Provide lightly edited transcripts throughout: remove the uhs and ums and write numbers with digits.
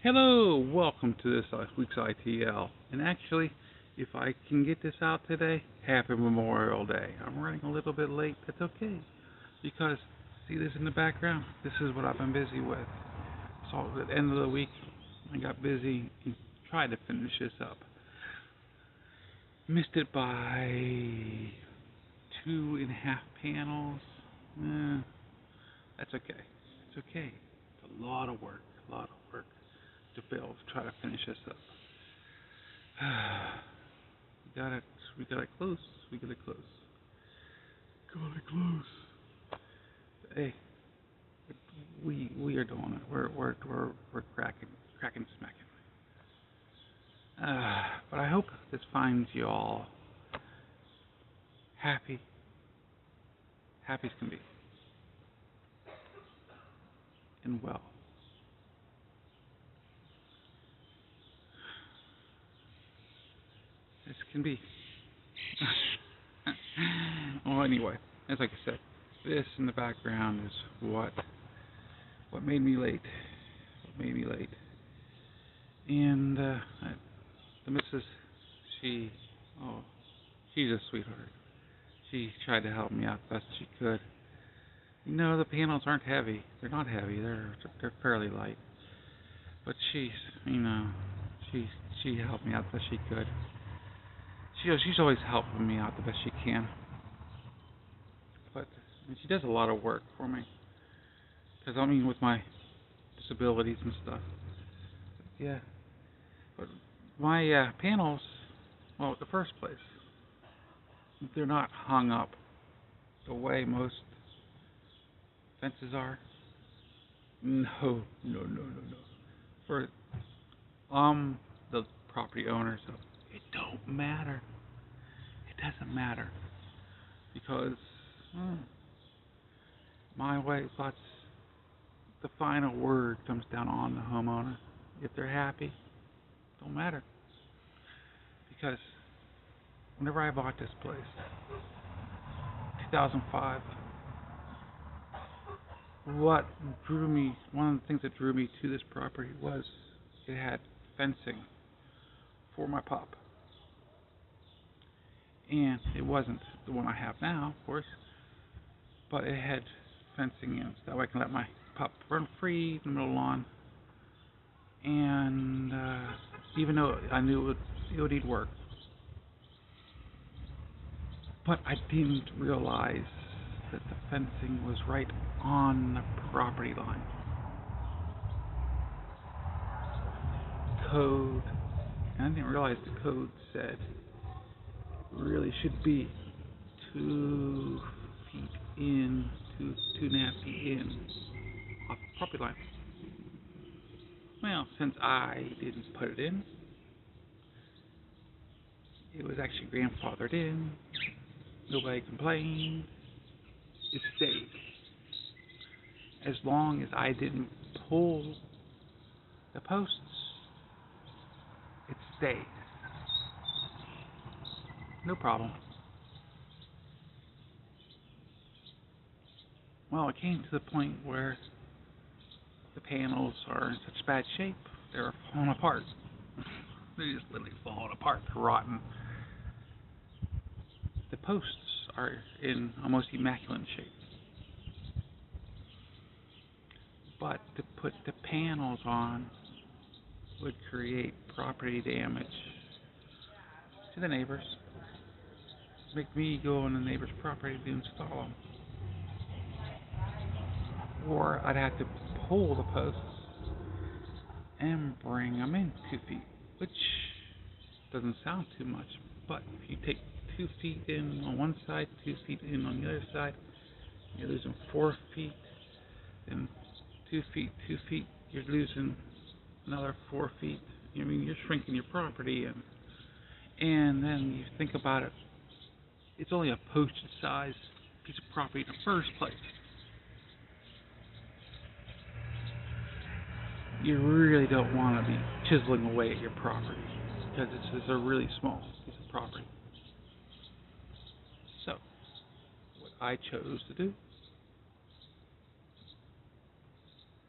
Hello, welcome to this week's ITL. And actually, if I can get this out today, happy Memorial Day. I'm running a little bit late, that's okay. Because, see this in the background? This is what I've been busy with. So at the end of the week, I got busy and tried to finish this up. Missed it by 2.5 panels. That's okay. It's okay. It's a lot of work. To fail to try to finish this up. We got it close. Hey, we are doing it. We're cracking smacking. But I hope this finds you all happy as can be, and well. As can be. Well, anyway, as like I said, this in the background is what made me late. And the missus, she's a sweetheart. She tried to help me out the best she could. You know, the panels aren't heavy. They're not heavy. They're fairly light. But she helped me out the best she could. She's always helping me out the best she can. But she does a lot of work for me. Because, with my disabilities and stuff. Yeah. But my panels, well, in the first place, they're not hung up the way most fences are. No. For the property owner, so it don't matter. It doesn't matter. Because my way thoughts, the final word comes down on the homeowner. If they're happy, don't matter. Because whenever I bought this place, 2005, one of the things that drew me to this property was it had fencing for my pup. And it wasn't the one I have now, of course, but it had fencing in, so that way I can let my pup run free in the middle of the lawn. And even though I knew it would need work, but I didn't realize that the fencing was right on the property line. Code, and I didn't realize the code said really should be 2 feet in, 2.5 feet in off the property line. Well, since I didn't put it in, it was actually grandfathered in. Nobody complained. It stayed. As long as I didn't pull the posts, it stayed. No problem. Well, it came to the point where the panels are in such bad shape, they're falling apart. They're just literally falling apart. They're rotten. The posts are in almost immaculate shape. But to put the panels on would create property damage to the neighbors. Make me go on the neighbor's property to install them. Or I'd have to pull the posts and bring them in 2 feet, which doesn't sound too much, but if you take 2 feet in on one side, 2 feet in on the other side, you're losing 4 feet, and 2 feet, you're losing another 4 feet. You're shrinking your property, and then you think about it, it's only a postage-sized piece of property in the first place. You really don't want to be chiseling away at your property because it's a really small piece of property. I chose to do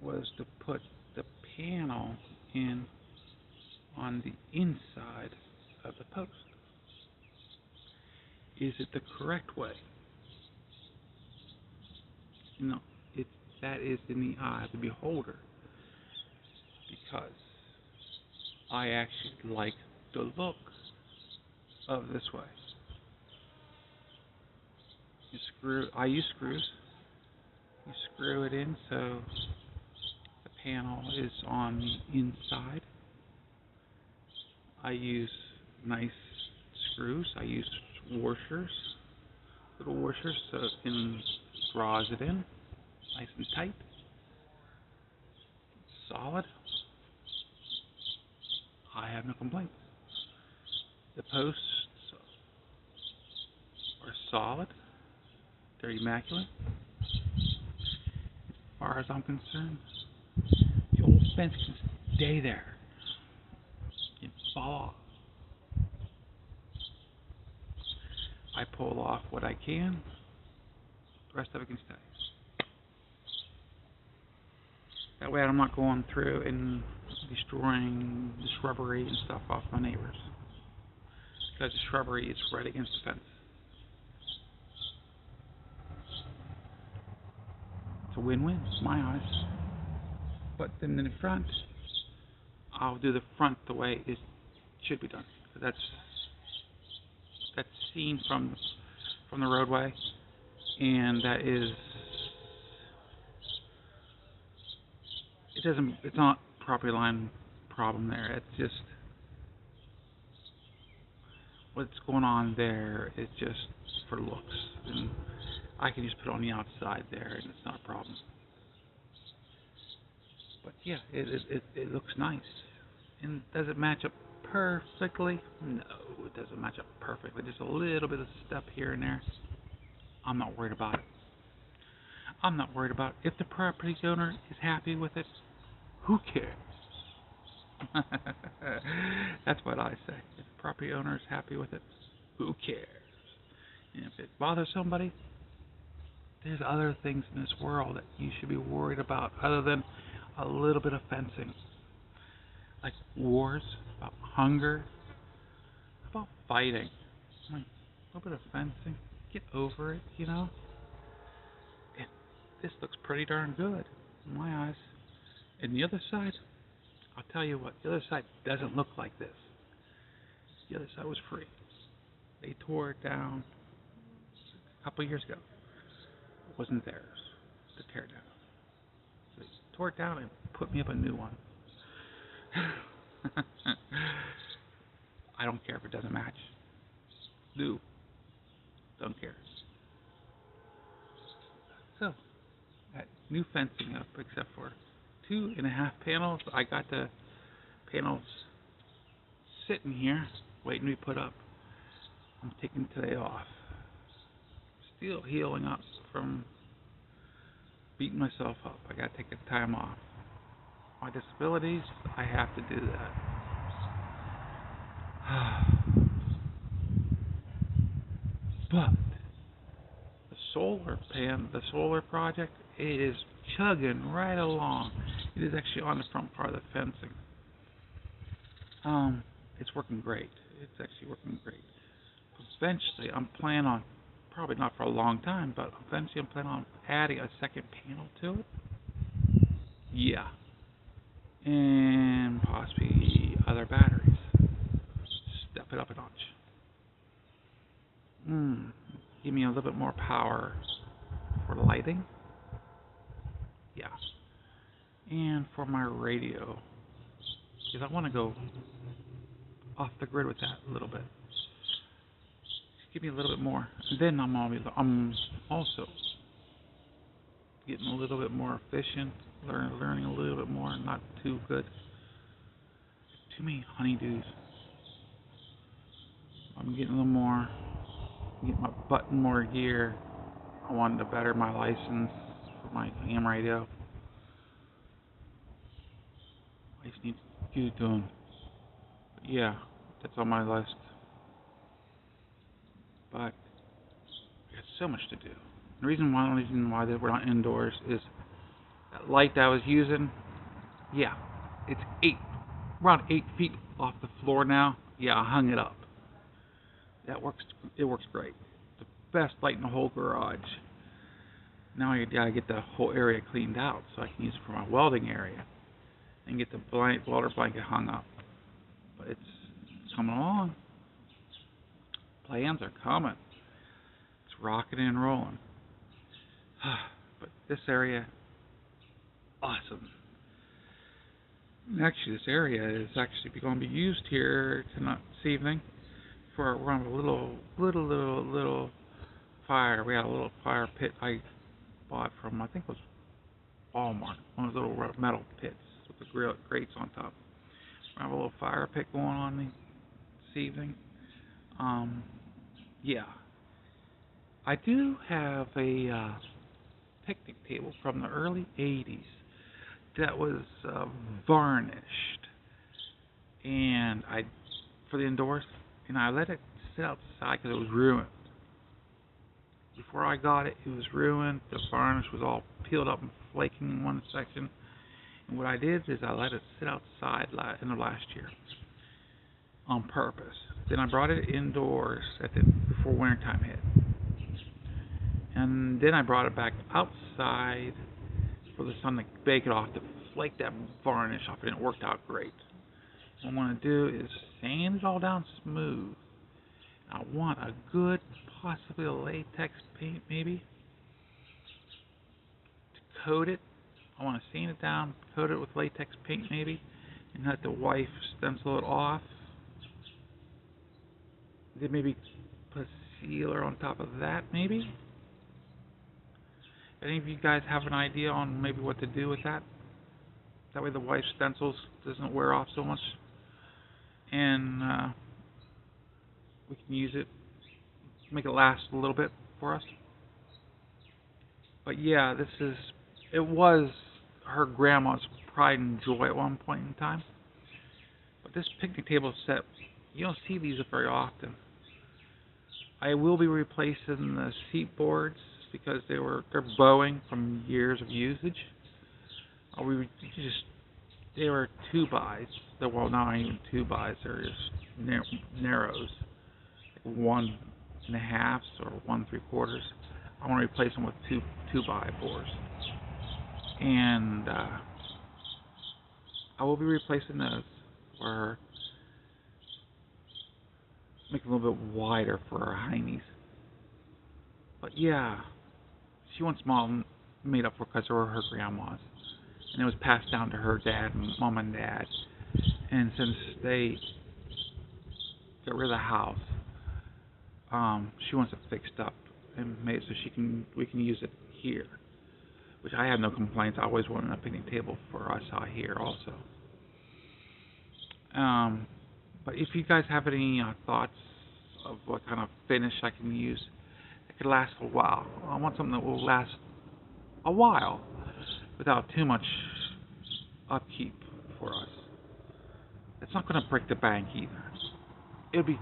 was to put the panel in on the inside of the post. Is it the correct way? No, that is in the eye of the beholder, because I actually like the look of this way. I use screws. You screw it in so the panel is on the inside. I use nice screws. I use washers, little washers, so it draws it in nice and tight, solid. I have no complaints. The posts are solid. They're immaculate. As far as I'm concerned, the old fence can stay there. It can fall off. I pull off what I can. The rest of it can stay. That way I'm not going through and destroying the shrubbery and stuff off my neighbors, because the shrubbery is right against the fence. It's a win-win in my eyes. But then in the front, I'll do the front the way it should be done. That's seen from the roadway, and that is, it's not property line problem there. It's just what's going on there is just for looks, and I can just put it on the outside there, and it's not a problem. But yeah, it looks nice. And does it match up perfectly? No, it doesn't match up perfectly. Just a little bit of step here and there. I'm not worried about it. I'm not worried about it. If the property owner is happy with it, who cares? That's what I say. If the property owner is happy with it, who cares? And if it bothers somebody, there's other things in this world that you should be worried about other than a little bit of fencing. Like wars, about hunger, about fighting. Like a little bit of fencing. Get over it, you know? And this looks pretty darn good in my eyes. And the other side, I'll tell you what, the other side doesn't look like this. The other side was free. They tore it down a couple of years ago. It wasn't theirs to tear down. So they tore it down and put me up a new one. I don't care if it doesn't match. Don't care. So, that new fencing up, except for 2.5 panels. I got the panels sitting here, waiting to be put up. I'm taking today off. Still healing up from beating myself up. I gotta take the time off. My disabilities, I have to do that. But the solar project, it is chugging right along. It is actually on the front part of the fencing. It's working great. It's actually working great. Eventually, I'm planning on, probably not for a long time, but eventually I'm planning on adding a second panel to it. Yeah. And possibly other batteries. Step it up a notch. Give me a little bit more power for lighting. Yeah. And for my radio. Because I want to go off the grid with that a little bit. Just give me a little bit more. And then I'm also getting a little bit more efficient, learning a little bit more, not too good. Too many honeydews. I'm getting a little more, get my butt in more gear. I wanted to better my license for my ham radio. I just need to get it done. But yeah, that's on my list. But there's so much to do. The reason why they were not indoors is that light that I was using. Yeah, it's around 8 feet off the floor now. Yeah, I hung it up. That works. It works great. The best light in the whole garage. Now I gotta get the whole area cleaned out so I can use it for my welding area and get the welder blanket hung up. But it's coming along. Plans are coming. It's rocking and rolling. But this area, awesome. Actually, this area is actually going to be used here tonight, this evening, for we're on a little fire. We had a little fire pit I bought from, I think it was Walmart, one of those little metal pits with the grates on top. We have a little fire pit going on this evening. Yeah, I do have a picnic table from the early '80s that was varnished, and for the indoors, and I let it sit outside because it was ruined. Before I got it, it was ruined. The varnish was all peeled up and flaking in one section. And what I did is I let it sit outside in the last year on purpose. Then I brought it indoors before wintertime hit. And then I brought it back outside for the sun to bake it off, to flake that varnish off, and it worked out great. What I want to do is sand it all down smooth. I want a good, possibly a latex paint maybe, to coat it. I want to sand it down, coat it with latex paint maybe, and let the wife stencil it off. Then maybe put a sealer on top of that maybe. Any of you guys have an idea on maybe what to do with that? That way the wife's stencils doesn't wear off so much, and we can use it, make it last a little bit for us. But yeah, it was her grandma's pride and joy at one point in time. But this picnic table set, you don't see these very often. I will be replacing the seat boards because they're bowing from years of usage. They were 2-bys. Well, not even 2-bys. They're just narrows, like 1.5 or 1.75. I want to replace them with 2-by boards, and I will be replacing those for make it a little bit wider for our heinies. But yeah, she wants mom made up for because they were her grandma's, and it was passed down to her dad and mom and dad. And since they got rid of the house, she wants it fixed up and made so we can use it here. Which I have no complaints. I always wanted a picnic table for us out here also. But if you guys have any thoughts of what kind of finish I can use, it could last a while. I want something that will last a while without too much upkeep for us. It's not going to break the bank either. It'll be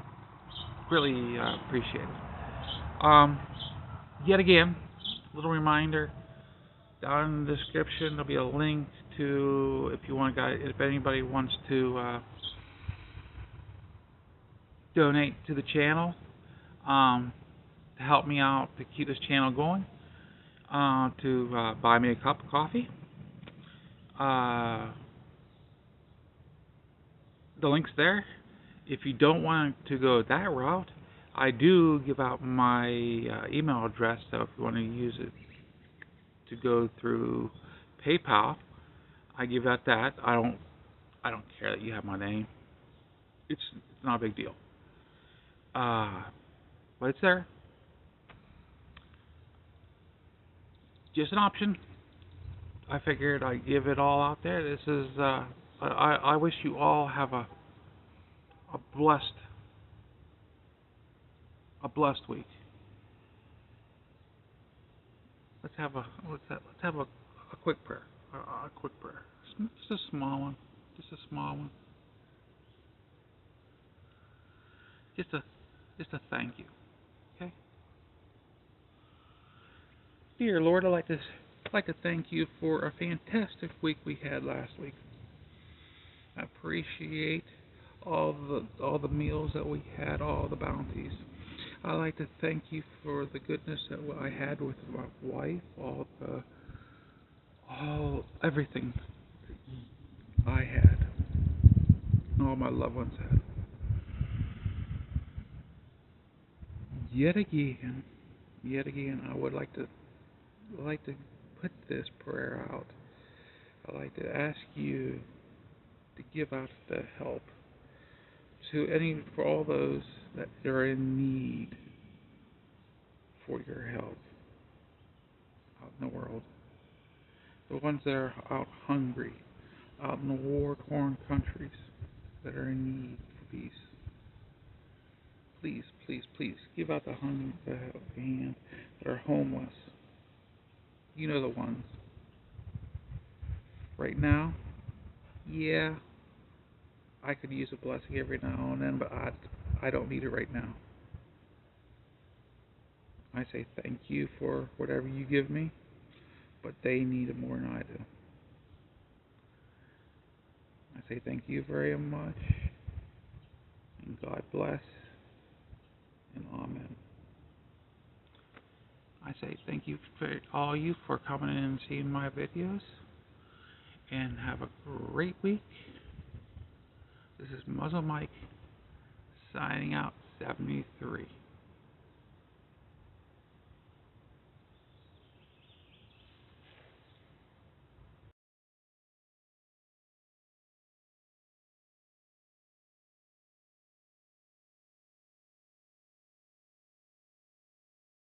really appreciated. Yet again, a little reminder. Down in the description, there'll be a link to if anybody wants to donate to the channel to help me out to keep this channel going, to buy me a cup of coffee. The link's there. If you don't want to go that route, I do give out my email address, so if you want to use it to go through PayPal, I give out that. I don't care that you have my name. It's not a big deal. But it's there. Just an option. I figured I'd give it all out there. This is I wish you all have a blessed week. Let's have a quick prayer. A quick prayer. Just a small one. Just a small one. Just a thank you. Okay? Dear Lord, I'd like to thank you for a fantastic week we had last week. I appreciate all the meals that we had, all the bounties. I'd like to thank you for the goodness that I had with my wife, all everything I had, and all my loved ones had. Yet again, yet again, I would like to put this prayer out. I'd like to ask you to give out the help for all those that are in need for your help out in the world. The ones that are out hungry, out in the war-torn countries that are in need for peace. Please, please, please give out the hand that are homeless. You know the ones. Right now, yeah, I could use a blessing every now and then, but I don't need it right now. I say thank you for whatever you give me, but they need it more than I do. I say thank you very much, and God bless, and amen. I say thank you for all you for coming in and seeing my videos, and have a great week. This is Muzzle Mike, signing out 73.